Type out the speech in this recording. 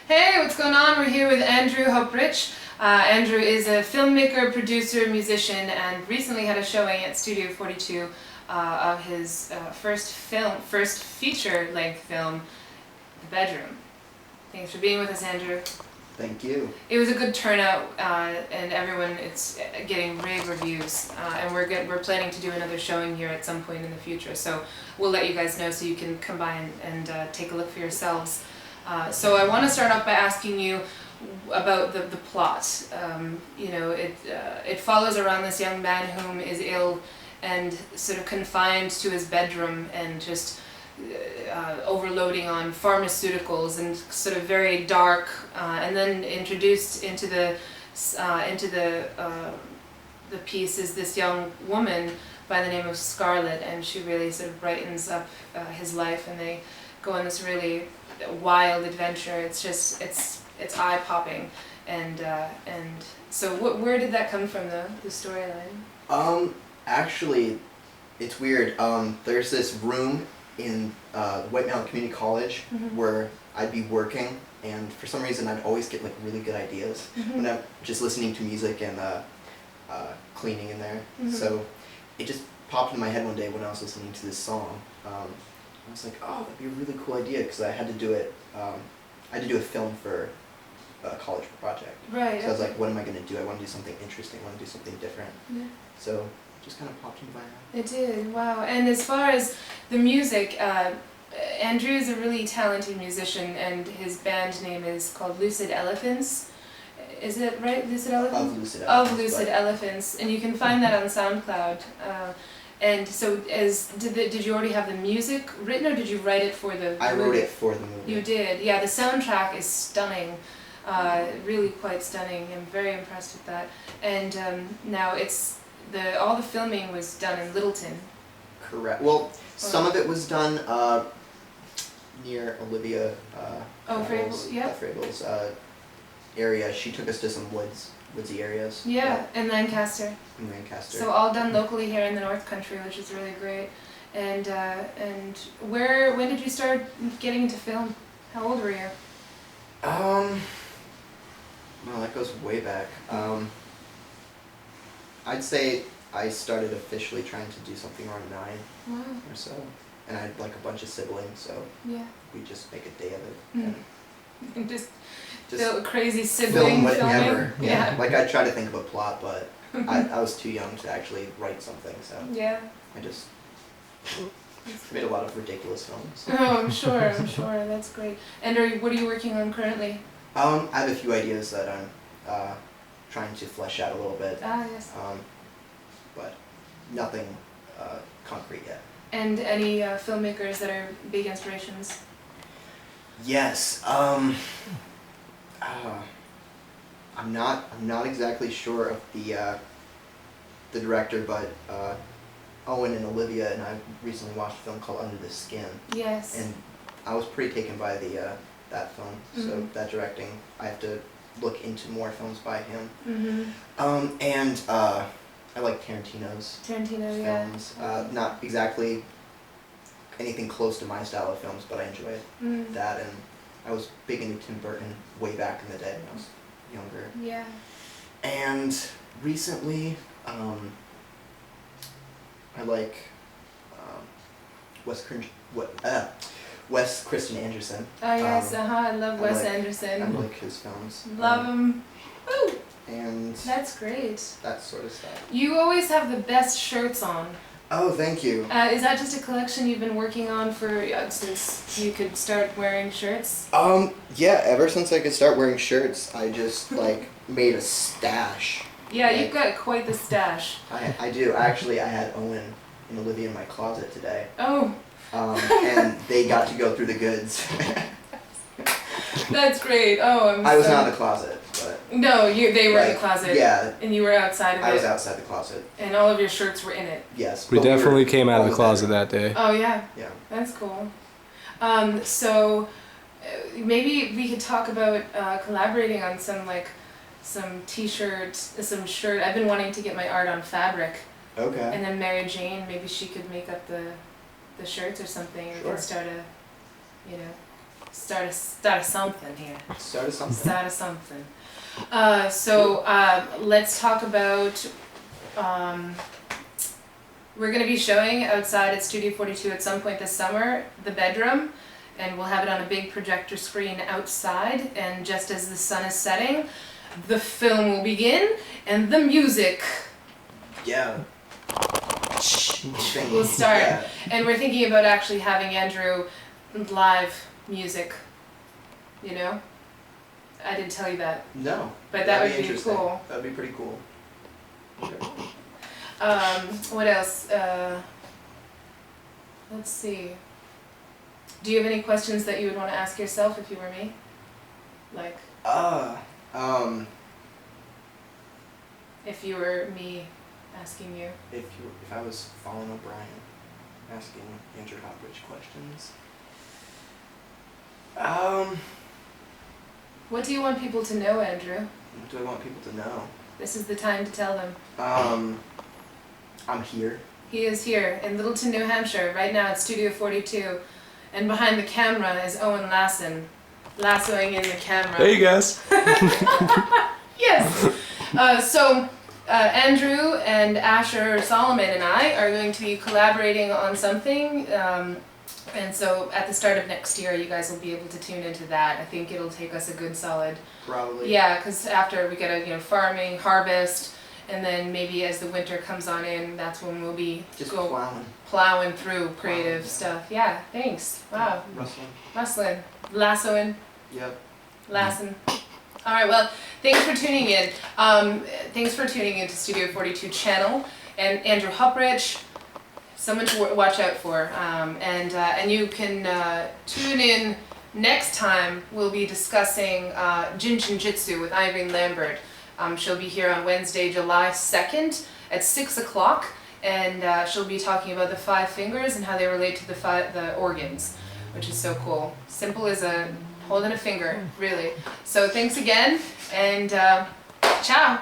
Hey, what's going on? We're here with Andrew Hauprich. Andrew is a filmmaker, producer, musician, and recently had a showing at Studio 42 of his first feature-length film, The Bedroom. Thanks for being with us, Andrew. Thank you. It was a good turnout, and it's getting rave reviews. And we're planning to do another showing here at some point in the future. So we'll let you guys know so you can come by and take a look for yourselves. So I want to start off by asking you about the plot. It follows around this young man whom is ill and sort of confined to his bedroom and just overloading on pharmaceuticals and sort of very dark, and then introduced into the piece is this young woman by the name of Scarlett, and she really sort of brightens up his life, and they go on this really wild adventure. It's eye-popping, and so where did that come from, the storyline? Actually, it's weird. There's this room in White Mountain Community College where I'd be working, and for some reason I'd always get like really good ideas when I'm just listening to music and cleaning in there. So it just popped in my head one day when I was listening to this song. I was like, oh, that'd be a really cool idea, because I had to do it. I had to do a film for a college project. Right. So I was like, what am I going to do? I want to do something interesting. I want to do something different. Yeah. So it just kind of popped into my head. It did. Wow. And as far as the music, Andrew is a really talented musician, and his band name is called Lucid Elephants. Is it right? Lucid Elephants? Of Lucid Elephants. Of Lucid Elephants, and you can find that on SoundCloud. And so, did you already have the music written, or did you write it for the movie? I wrote it for the movie. You did, yeah. The soundtrack is stunning, really quite stunning. I'm very impressed with that. And now all the filming was done in Littleton. Correct. Well, some of it was done near Olivia. Frable's area. She took us to some woodsy areas. Yeah, in Lancaster. In Lancaster. So all done locally here in the North Country, which is really great. And when did you start getting into film? How old were you? Well, that goes way back. I'd say I started officially trying to do something around 9 or so, and I had like a bunch of siblings, so we just make a day of it. And just crazy sibling film whatever. filming. Yeah. Like I tried to think of a plot, but I was too young to actually write something, so I just made a lot of ridiculous films. Oh, I'm sure. That's great. And what are you working on currently? I have a few ideas that I'm trying to flesh out a little bit. Yes. But nothing concrete yet. And any filmmakers that are big inspirations? Yes. I'm not exactly sure of the director, but Owen and Olivia and I recently watched a film called Under the Skin. Yes. And I was pretty taken by that film. So that directing, I have to look into more films by him. And I like Tarantino's films. Not exactly anything close to my style of films, but I enjoy that. And I was big into Tim Burton way back in the day when I was younger. Yeah. And recently, I like Wes Christian Anderson. Oh yes, I love Wes Anderson. I like his films. Love him. Woo! And that's great. That sort of stuff. You always have the best shirts on. Oh, thank you. Is that just a collection you've been working on for since you could start wearing shirts? Yeah, ever since I could start wearing shirts, I just like made a stash. Yeah, you've got quite the stash. I do. Actually, I had Owen and Olivia in my closet today. Oh. And they got to go through the goods. That's great. Oh, I was not in the closet, but... No, they were in the closet. Yeah. And you were outside of it. I was outside the closet. And all of your shirts were in it. Yes. We definitely came out of the closet that day. Oh, yeah? Yeah. That's cool. So, maybe we could talk about collaborating on some t-shirts, some shirt. I've been wanting to get my art on fabric. Okay. And then Mary Jane, maybe she could make up the shirts or something, or we could start start a something here. Start us something. Start a something. So let's talk about. We're going to be showing outside at Studio 42 at some point this summer the bedroom, and we'll have it on a big projector screen outside. And just as the sun is setting, the film will begin, and the music Yeah. will start. Yeah. And we're thinking about actually having Andrew live music. You know, I didn't tell you that, No. but that That'd would be interesting. cool. That'd be pretty cool. What else? Let's see. Do you have any questions that you would want to ask yourself if you were me? Like, if you were me asking you. If I was Fallon O'Brien, asking Andrew Hauprich questions. What do you want people to know, Andrew? What do I want people to know? This is the time to tell them. I'm here. He is here in Littleton, New Hampshire, right now at Studio 42. And behind the camera is Owen Lassen, lassoing in the camera. Hey guys. Yes! Andrew and Asher Solomon and I are going to be collaborating on something. And so at the start of next year, you guys will be able to tune into that. I think it'll take us a good solid. Probably. Yeah, because after we get a farming, harvest, and then maybe as the winter comes on in, that's when we'll be Just plowing. plowing through creative stuff. Yeah, thanks. Wow. Rustling. Lassoing. Yep. Lassen. All right, well, thanks for tuning in. Thanks for tuning into Studio 42 channel. And Andrew Hauprich, someone to watch out for. And you can tune in next time. We'll be discussing Jin Jitsu with Irene Lambert. She'll be here on Wednesday, July 2nd at 6 o'clock. And she'll be talking about the 5 fingers and how they relate to the organs, which is so cool. Simple as holding a finger, really. So thanks again, and ciao.